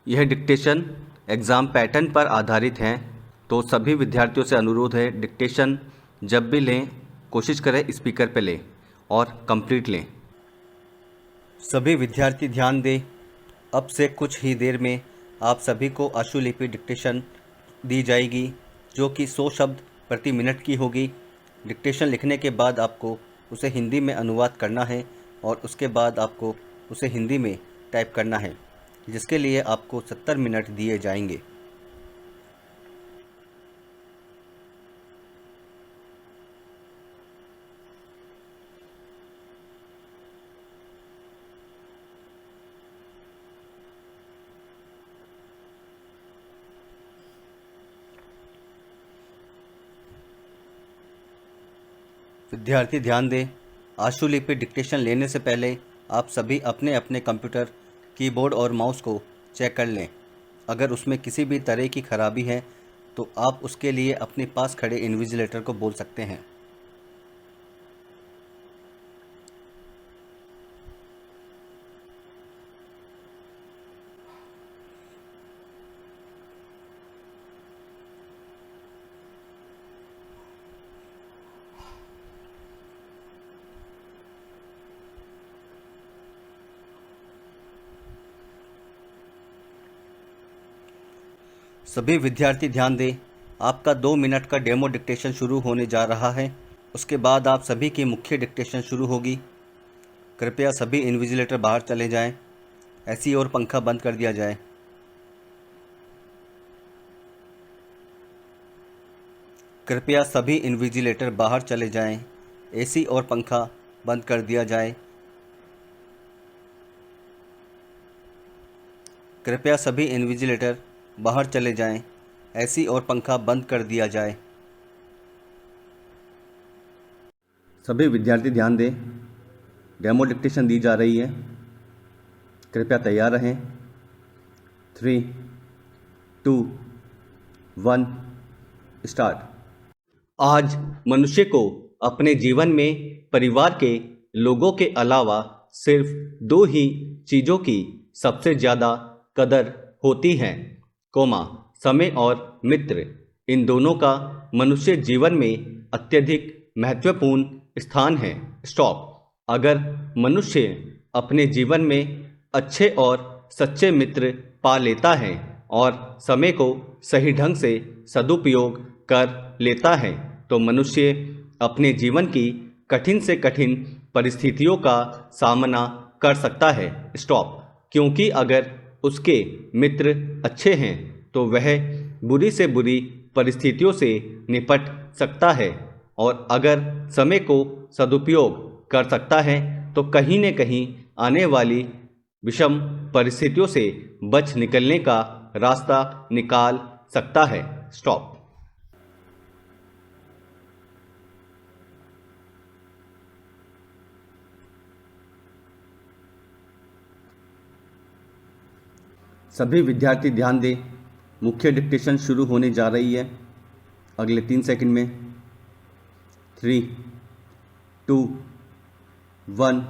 यह dictation exam pattern पर आधारित हैं, तो सभी विद्यार्थियों से अनुरोध है डिक्टेशन जब भी लें कोशिश करें स्पीकर पे लें और कंप्लीट लें। सभी विद्यार्थी ध्यान दें, अब से कुछ ही देर में आप सभी को आशुलिपि डिक्टेशन दी जाएगी जो कि 100 शब्द प्रति मिनट की होगी। डिक्टेशन लिखने के बाद आपको उसे हिंदी में अनुवाद करना है और उसके बाद आपको उसे हिंदी में टाइप करना है, जिसके लिए आपको 70 मिनट दिए जाएंगे। विद्यार्थी ध्यान दें, आशुलिपि डिक्टेशन लेने से पहले आप सभी अपने अपने कंप्यूटर कीबोर्ड और माउस को चेक कर लें। अगर उसमें किसी भी तरह की खराबी है तो आप उसके लिए अपने पास खड़े इन्विजिलेटर को बोल सकते हैं। सभी विद्यार्थी ध्यान दें, आपका 2 मिनट का डेमो डिक्टेशन शुरू होने जा रहा है। उसके बाद आप सभी की मुख्य डिक्टेशन शुरू होगी। कृपया सभी इन्विजिलेटर बाहर चले जाएं। एसी और पंखा बंद कर दिया जाए। कृपया सभी इन्विजिलेटर बाहर चले जाएं। एसी और पंखा बंद कर दिया जाए। कृपया सभी इन्विजिलेटर बाहर चले जाएं। एसी और पंखा बंद कर दिया जाए। सभी विद्यार्थी ध्यान दें, डेमो डिक्टेशन दी जा रही है। कृपया तैयार रहें। 3, 2, 1 स्टार्ट। आज मनुष्य को अपने जीवन में परिवार के लोगों के अलावा सिर्फ 2 ही चीज़ों की सबसे ज़्यादा कदर होती है, समय और मित्र। इन दोनों का मनुष्य जीवन में अत्यधिक महत्वपूर्ण स्थान है। स्टॉप। अगर मनुष्य अपने जीवन में अच्छे और सच्चे मित्र पा लेता है और समय को सही ढंग से सदुपयोग कर लेता है तो मनुष्य अपने जीवन की कठिन से कठिन परिस्थितियों का सामना कर सकता है। स्टॉप। क्योंकि अगर उसके मित्र अच्छे हैं तो वह बुरी से बुरी परिस्थितियों से निपट सकता है और अगर समय को सदुपयोग कर सकता है तो कहीं न कहीं आने वाली विषम परिस्थितियों से बच निकलने का रास्ता निकाल सकता है। स्टॉप। सभी विद्यार्थी ध्यान दें, मुख्य डिक्टेशन शुरू होने जा रही है अगले 3 सेकंड में। 3, 2, 1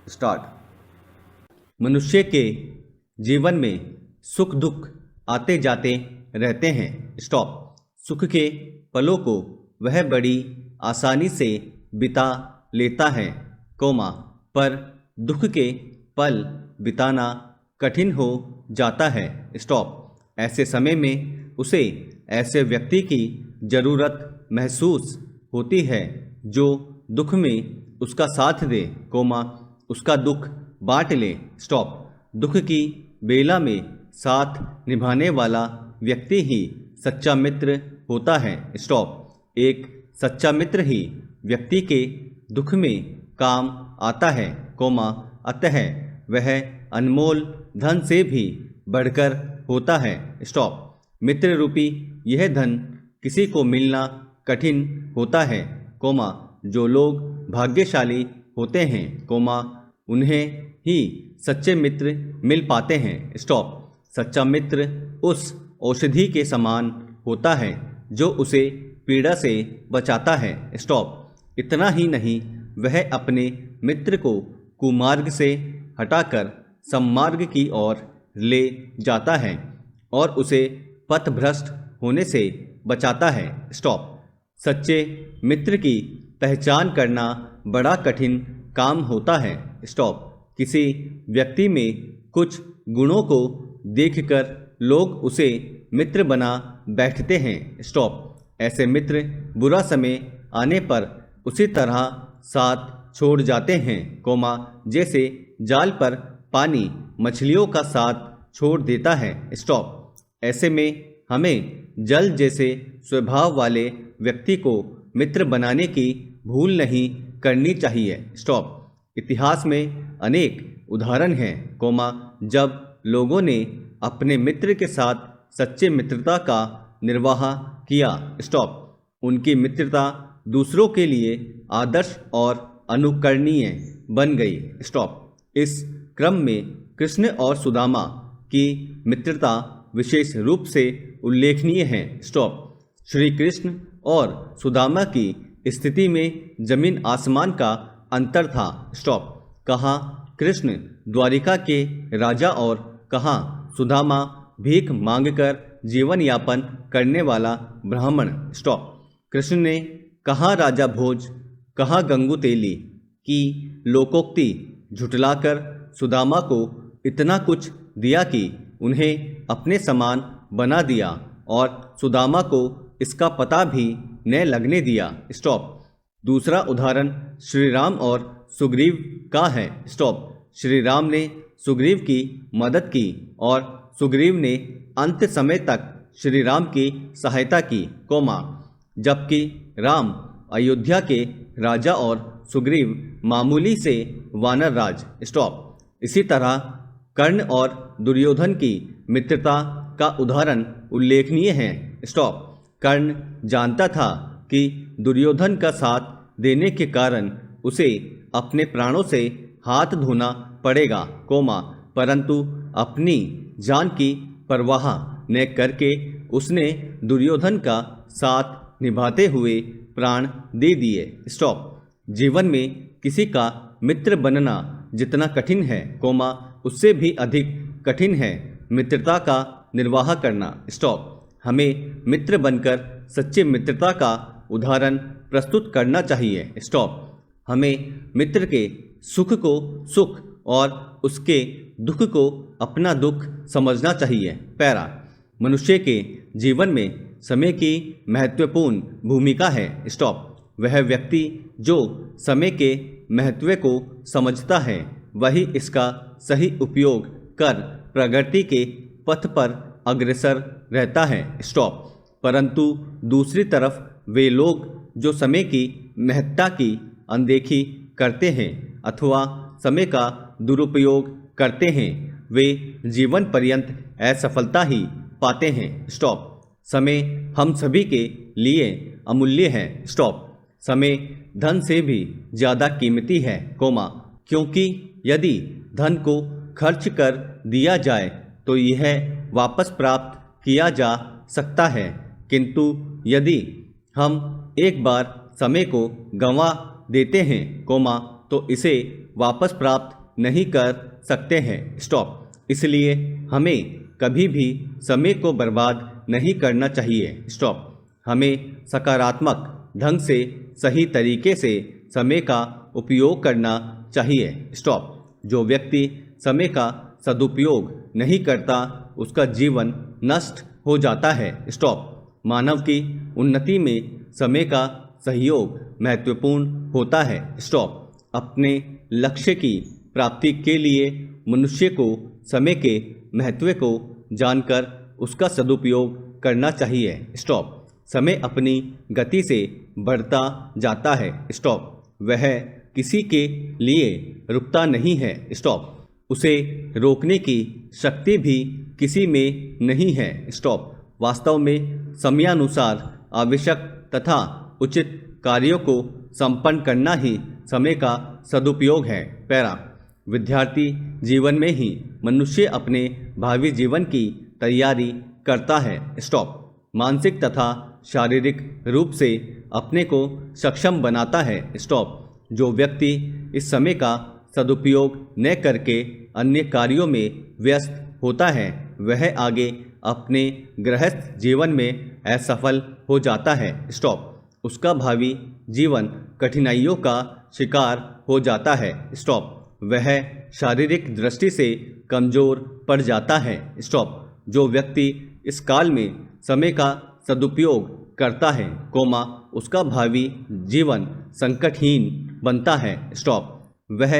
स्टार्ट। मनुष्य के जीवन में सुख दुख आते जाते रहते हैं। स्टॉप। सुख के पलों को वह बड़ी आसानी से बिता लेता है, पर दुख के पल बिताना कठिन हो जाता है। स्टॉप। ऐसे समय में उसे ऐसे व्यक्ति की ज़रूरत महसूस होती है जो दुख में उसका साथ दे, उसका दुख बांट ले। स्टॉप। दुख की बेला में साथ निभाने वाला व्यक्ति ही सच्चा मित्र होता है। स्टॉप। एक सच्चा मित्र ही व्यक्ति के दुख में काम आता है, अतः वह अनमोल धन से भी बढ़कर होता है। स्टॉप। मित्र रूपी यह धन किसी को मिलना कठिन होता है, जो लोग भाग्यशाली होते हैं, उन्हें ही सच्चे मित्र मिल पाते हैं। स्टॉप। सच्चा मित्र उस औषधि के समान होता है जो उसे पीड़ा से बचाता है। स्टॉप। इतना ही नहीं, वह अपने मित्र को कुमार्ग से हटाकर सम्मार्ग की ओर ले जाता है और उसे पथभ्रष्ट होने से बचाता है। स्टॉप। सच्चे मित्र की पहचान करना बड़ा कठिन काम होता है। स्टॉप। किसी व्यक्ति में कुछ गुणों को देखकर लोग उसे मित्र बना बैठते हैं। स्टॉप। ऐसे मित्र बुरा समय आने पर उसी तरह साथ छोड़ जाते हैं, जैसे जाल पर पानी मछलियों का साथ छोड़ देता है। स्टॉप। ऐसे में हमें जल जैसे स्वभाव वाले व्यक्ति को मित्र बनाने की भूल नहीं करनी चाहिए। स्टॉप। इतिहास में अनेक उदाहरण हैं, जब लोगों ने अपने मित्र के साथ सच्चे मित्रता का निर्वाह किया। स्टॉप। उनकी मित्रता दूसरों के लिए आदर्श और अनुकरणीय बन गई। स्टॉप। इस क्रम में कृष्ण और सुदामा की मित्रता विशेष रूप से उल्लेखनीय है। स्टॉप। श्री कृष्ण और सुदामा की स्थिति में जमीन आसमान का अंतर था। स्टॉप। कहाँ कृष्ण द्वारिका के राजा और कहाँ सुदामा भीख मांगकर जीवन यापन करने वाला ब्राह्मण। स्टॉप। कृष्ण ने कहाँ राजा भोज, कहाँ गंगू तेली की लोकोक्ति झुठलाकर सुदामा को इतना कुछ दिया कि उन्हें अपने समान बना दिया और सुदामा को इसका पता भी न लगने दिया। स्टॉप। दूसरा उदाहरण श्री राम और सुग्रीव का है। स्टॉप। श्री राम ने सुग्रीव की मदद की और सुग्रीव ने अंत समय तक श्री राम की सहायता की, जबकि राम अयोध्या के राजा और सुग्रीव मामूली से वानर राज। स्टॉप। इसी तरह कर्ण और दुर्योधन की मित्रता का उदाहरण उल्लेखनीय है। स्टॉप। कर्ण जानता था कि दुर्योधन का साथ देने के कारण उसे अपने प्राणों से हाथ धोना पड़ेगा, परंतु अपनी जान की परवाह न करके उसने दुर्योधन का साथ निभाते हुए प्राण दे दिए। स्टॉप। जीवन में किसी का मित्र बनना जितना कठिन है, उससे भी अधिक कठिन है मित्रता का निर्वाह करना। स्टॉप। हमें मित्र बनकर सच्चे मित्रता का उदाहरण प्रस्तुत करना चाहिए। स्टॉप। हमें मित्र के सुख को सुख और उसके दुख को अपना दुख समझना चाहिए। पैरा। मनुष्य के जीवन में समय की महत्वपूर्ण भूमिका है। स्टॉप। वह व्यक्ति जो समय के महत्व को समझता है वही इसका सही उपयोग कर प्रगति के पथ पर अग्रसर रहता है। स्टॉप। परंतु दूसरी तरफ वे लोग जो समय की महत्ता की अनदेखी करते हैं अथवा समय का दुरुपयोग करते हैं वे जीवन पर्यंत असफलता ही पाते हैं। स्टॉप। समय हम सभी के लिए अमूल्य है। स्टॉप। समय धन से भी ज़्यादा कीमती है, क्योंकि यदि धन को खर्च कर दिया जाए तो यह वापस प्राप्त किया जा सकता है, किंतु यदि हम एक बार समय को गंवा देते हैं, तो इसे वापस प्राप्त नहीं कर सकते हैं। स्टॉप। इसलिए हमें कभी भी समय को बर्बाद नहीं करना चाहिए। स्टॉप। हमें सकारात्मक ढंग से सही तरीके से समय का उपयोग करना चाहिए। स्टॉप। जो व्यक्ति समय का सदुपयोग नहीं करता उसका जीवन नष्ट हो जाता है। स्टॉप। मानव की उन्नति में समय का सहयोग महत्वपूर्ण होता है। स्टॉप। अपने लक्ष्य की प्राप्ति के लिए मनुष्य को समय के महत्व को जानकर उसका सदुपयोग करना चाहिए। स्टॉप। समय अपनी गति से बढ़ता जाता है। स्टॉप। वह किसी के लिए रुकता नहीं है। स्टॉप। उसे रोकने की शक्ति भी किसी में नहीं है। स्टॉप। वास्तव में समयानुसार आवश्यक तथा उचित कार्यों को संपन्न करना ही समय का सदुपयोग है। पैरा। विद्यार्थी जीवन में ही मनुष्य अपने भावी जीवन की तैयारी करता है। स्टॉप। मानसिक तथा शारीरिक रूप से अपने को सक्षम बनाता है। स्टॉप। जो व्यक्ति इस समय का सदुपयोग न करके अन्य कार्यों में व्यस्त होता है वह आगे अपने गृहस्थ जीवन में असफल हो जाता है। स्टॉप। उसका भावी जीवन कठिनाइयों का शिकार हो जाता है। स्टॉप। वह शारीरिक दृष्टि से कमज़ोर पड़ जाता है। स्टॉप। जो व्यक्ति इस काल में समय का सदुपयोग करता है, उसका भावी जीवन संकटहीन बनता है। स्टॉप। वह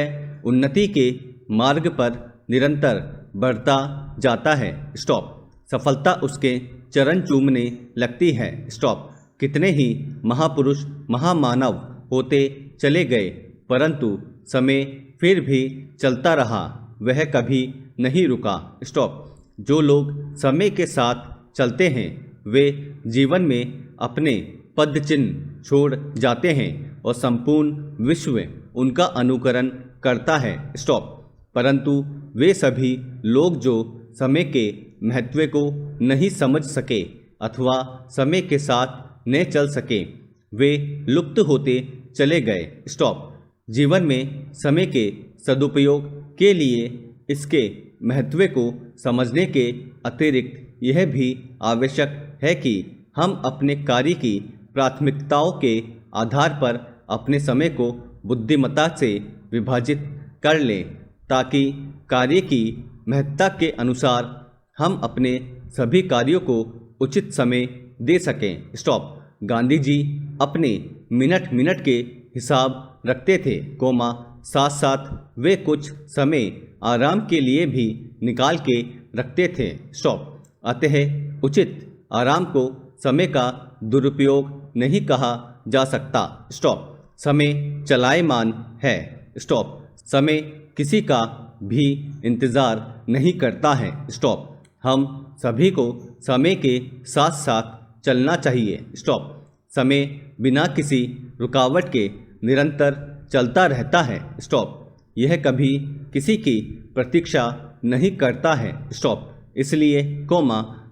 उन्नति के मार्ग पर निरंतर बढ़ता जाता है। स्टॉप। सफलता उसके चरण चूमने लगती है। स्टॉप। कितने ही महापुरुष महामानव होते चले गए, परंतु समय फिर भी चलता रहा, वह कभी नहीं रुका। स्टॉप। जो लोग समय के साथ चलते हैं वे जीवन में अपने पद चिन्ह छोड़ जाते हैं और संपूर्ण विश्व उनका अनुकरण करता है। स्टॉप। परंतु वे सभी लोग जो समय के महत्व को नहीं समझ सके अथवा समय के साथ न चल सके, वे लुप्त होते चले गए। स्टॉप। जीवन में समय के सदुपयोग के लिए इसके महत्व को समझने के अतिरिक्त यह भी आवश्यक है कि हम अपने कार्य की प्राथमिकताओं के आधार पर अपने समय को बुद्धिमत्ता से विभाजित कर लें, ताकि कार्य की महत्ता के अनुसार हम अपने सभी कार्यों को उचित समय दे सकें। स्टॉप। गांधी जी अपने मिनट मिनट के हिसाब रखते थे, साथ साथ वे कुछ समय आराम के लिए भी निकाल के रखते थे। स्टॉप। अतः उचित आराम को समय का दुरुपयोग नहीं कहा जा सकता। स्टॉप। समय चलायमान है। स्टॉप। समय किसी का भी इंतज़ार नहीं करता है। स्टॉप। हम सभी को समय के साथ साथ चलना चाहिए। स्टॉप। समय बिना किसी रुकावट के निरंतर चलता रहता है। स्टॉप। यह कभी किसी की प्रतीक्षा नहीं करता है। स्टॉप। इसलिए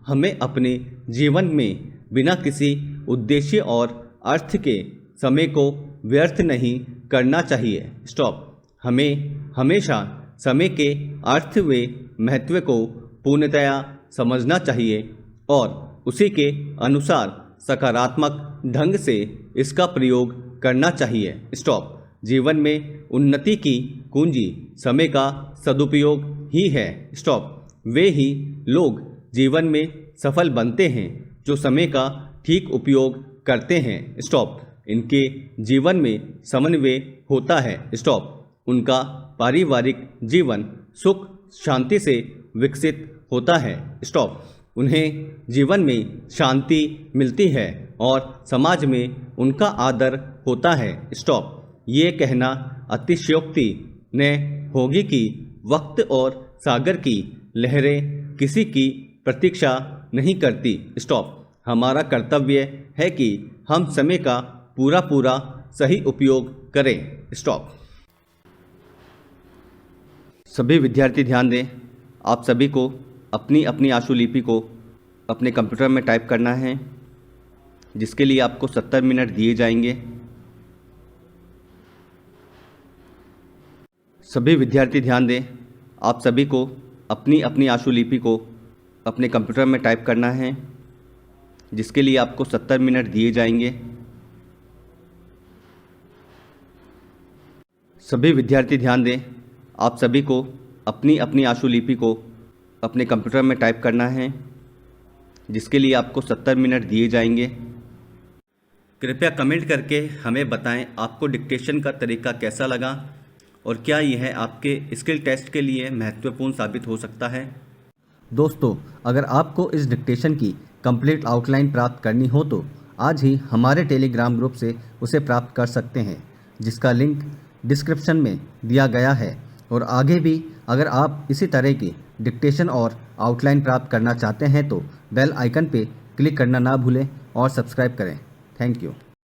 हमें अपने जीवन में बिना किसी उद्देश्य और अर्थ के समय को व्यर्थ नहीं करना चाहिए। स्टॉप। हमें हमेशा समय के अर्थ व महत्व को पूर्णतया समझना चाहिए और उसी के अनुसार सकारात्मक ढंग से इसका प्रयोग करना चाहिए। स्टॉप। जीवन में उन्नति की कुंजी समय का सदुपयोग ही है। स्टॉप। वे ही लोग जीवन में सफल बनते हैं जो समय का ठीक उपयोग करते हैं। स्टॉप। इनके जीवन में समन्वय होता है। स्टॉप। उनका पारिवारिक जीवन सुख शांति से विकसित होता है। स्टॉप। उन्हें जीवन में शांति मिलती है और समाज में उनका आदर होता है। स्टॉप। ये कहना अतिशयोक्ति न होगी कि वक्त और सागर की लहरें किसी की प्रतीक्षा नहीं करती। स्टॉप। हमारा कर्तव्य है कि हम समय का पूरा सही उपयोग करें। स्टॉप। सभी विद्यार्थी ध्यान दें, आप सभी को अपनी अपनी आशुलिपि को अपने कंप्यूटर में टाइप करना है, जिसके लिए आपको 70 मिनट दिए जाएंगे। सभी विद्यार्थी ध्यान दें, आप सभी को अपनी अपनी आशुलिपि को अपने कंप्यूटर में टाइप करना है, जिसके लिए आपको 70 मिनट दिए जाएंगे। सभी विद्यार्थी ध्यान दें, आप सभी को अपनी अपनी आशुलिपि को अपने कंप्यूटर में टाइप करना है, जिसके लिए आपको 70 मिनट दिए जाएंगे। कृपया कमेंट करके हमें बताएं आपको डिक्टेशन का तरीका कैसा लगा और क्या यह आपके स्किल टेस्ट के लिए महत्वपूर्ण साबित हो सकता है। दोस्तों, अगर आपको इस डिक्टेशन की कंप्लीट आउटलाइन प्राप्त करनी हो तो आज ही हमारे टेलीग्राम ग्रुप से उसे प्राप्त कर सकते हैं, जिसका लिंक डिस्क्रिप्शन में दिया गया है। और आगे भी अगर आप इसी तरह की डिक्टेशन और आउटलाइन प्राप्त करना चाहते हैं तो बेल आइकन पे क्लिक करना ना भूलें और सब्सक्राइब करें। Thank you.